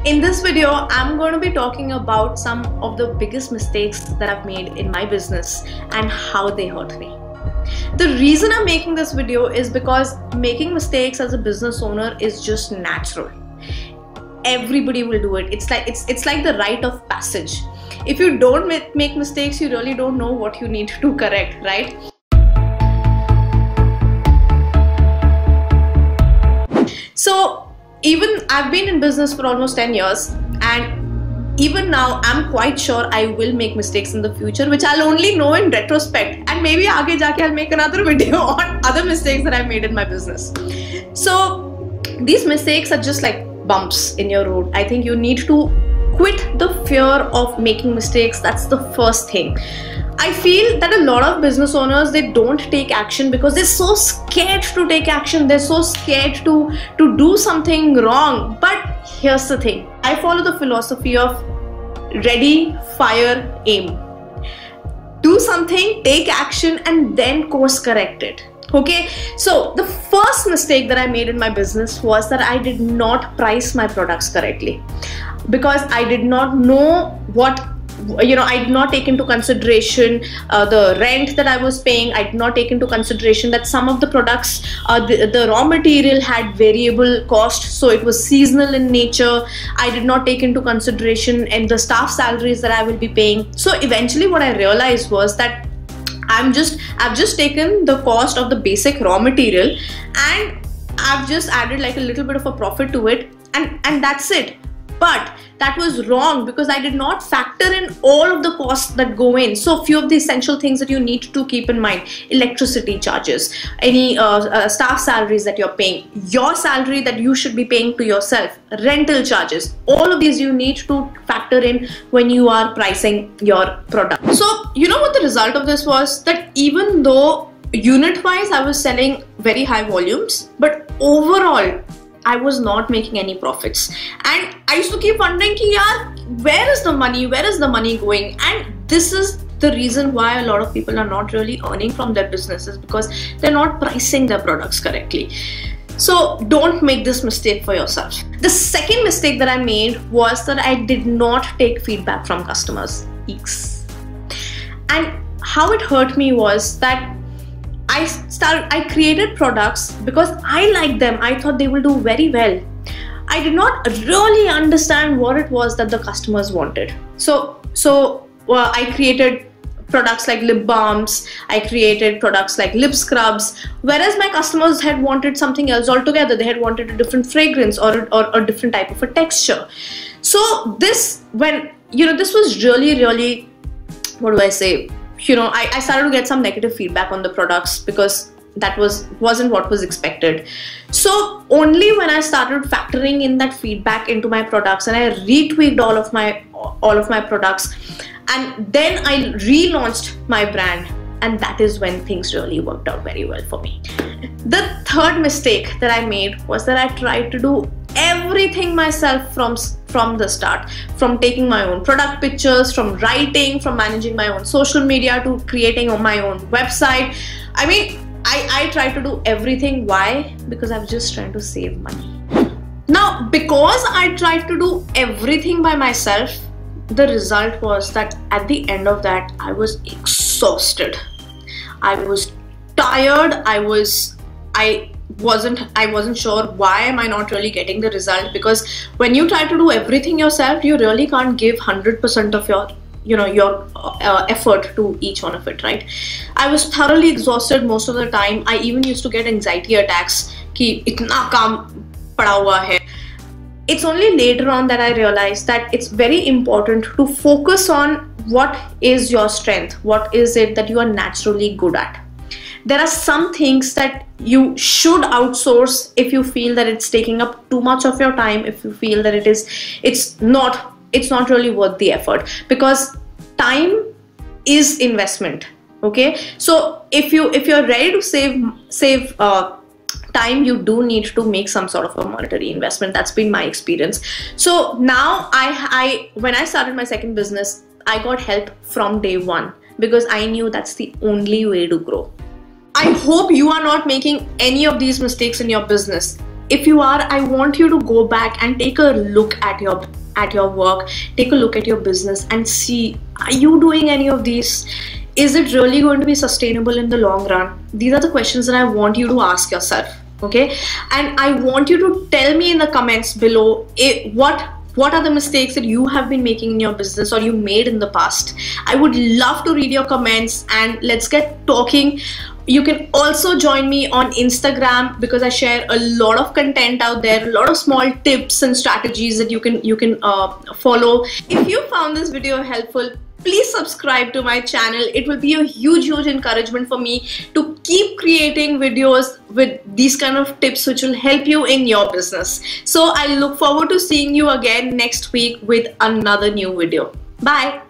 In this video, I'm going to be talking about some of the biggest mistakes that I've made in my business and how they hurt me. The reason I'm making this video is because making mistakes as a business owner is just natural. Everybody will do it. It's like the rite of passage. If you don't make mistakes, you really don't know what you need to correct, right? So even I've been in business for almost 10 years, and even now I'm quite sure I will make mistakes in the future, which I'll only know in retrospect, and maybe aage jaake I'll make another video on other mistakes that I've made in my business. So these mistakes are just like bumps in your road. I think you need to quit the fear of making mistakes. That's the first thing. I feel that a lot of business owners, they don't take action because they're so scared to take action. They're so scared to do something wrong. But here's the thing. I follow the philosophy of ready, fire, aim. Do something, take action, and then course correct it. Okay, so the first mistake that I made in my business was that I did not price my products correctly, because I did not know what, I did not take into consideration the rent that I was paying. I did not take into consideration that some of the products, the raw material had variable cost, so it was seasonal in nature. I did not take into consideration and the staff salaries that I will be paying. So eventually what I realized was that I've just taken the cost of the basic raw material and I've just added like a little bit of a profit to it, and that's it. But that was wrong because I did not factor in all of the costs that go in. So a few of the essential things that you need to keep in mind: electricity charges, any staff salaries that you're paying, your salary that you should be paying to yourself, rental charges. All of these you need to factor in when you are pricing your product. So you know what the result of this was? That even though unit wise I was selling very high volumes, but overall I was not making any profits. And I used to keep wondering, where is the money? Where is the money going? And this is the reason why a lot of people are not really earning from their businesses, because they're not pricing their products correctly. So don't make this mistake for yourself. The second mistake that I made was that I did not take feedback from customers. And how it hurt me was that I created products because I liked them. I thought they will do very well. I did not really understand what it was that the customers wanted. So I created products like lip balms. I created products like lip scrubs, whereas my customers had wanted something else altogether. They had wanted a different fragrance or a different type of a texture. So this was really, what do I say? I started to get some negative feedback on the products because that wasn't what was expected. So only when I started factoring in that feedback into my products and I retweaked all of my products, and then I relaunched my brand, and that is when things really worked out very well for me. The third mistake that I made was that I tried to do everything myself from the start, from taking my own product pictures, from writing, from managing my own social media, to creating my own website. I mean, I tried to do everything. Why? Because I was just trying to save money. Now, because I tried to do everything by myself, the result was that at the end of that, I was exhausted. I was tired. I wasn't sure why am I not really getting the result, because when you try to do everything yourself, you really can't give 100% of your effort to each one of it, right? I was thoroughly exhausted most of the time. I even used to get anxiety attacks ki itna kaam pada hua hai. It's only later on that I realized that it's very important to focus on what is your strength, what is it that you are naturally good at. There are some things that you should outsource if you feel that it's taking up too much of your time, if you feel that it's not really worth the effort, because time is investment. Okay, so if you're ready to save time, you do need to make some sort of a monetary investment. That's been my experience. So now when I started my second business, I got help from day one because I knew that's the only way to grow. I hope you are not making any of these mistakes in your business. if you are, I want you to go back and take a look at your work, take a look at your business and see, are you doing any of these? Is it really going to be sustainable in the long run? These are the questions that I want you to ask yourself. Okay, and I want you to tell me in the comments below what are the mistakes that you have been making in your business or you made in the past. I would love to read your comments and let's get talking. You can also join me on Instagram because I share a lot of content out there, a lot of small tips and strategies that you can follow. If you found this video helpful, please subscribe to my channel. It will be a huge encouragement for me to keep creating videos with these kind of tips which will help you in your business. So I look forward to seeing you again next week with another new video. Bye.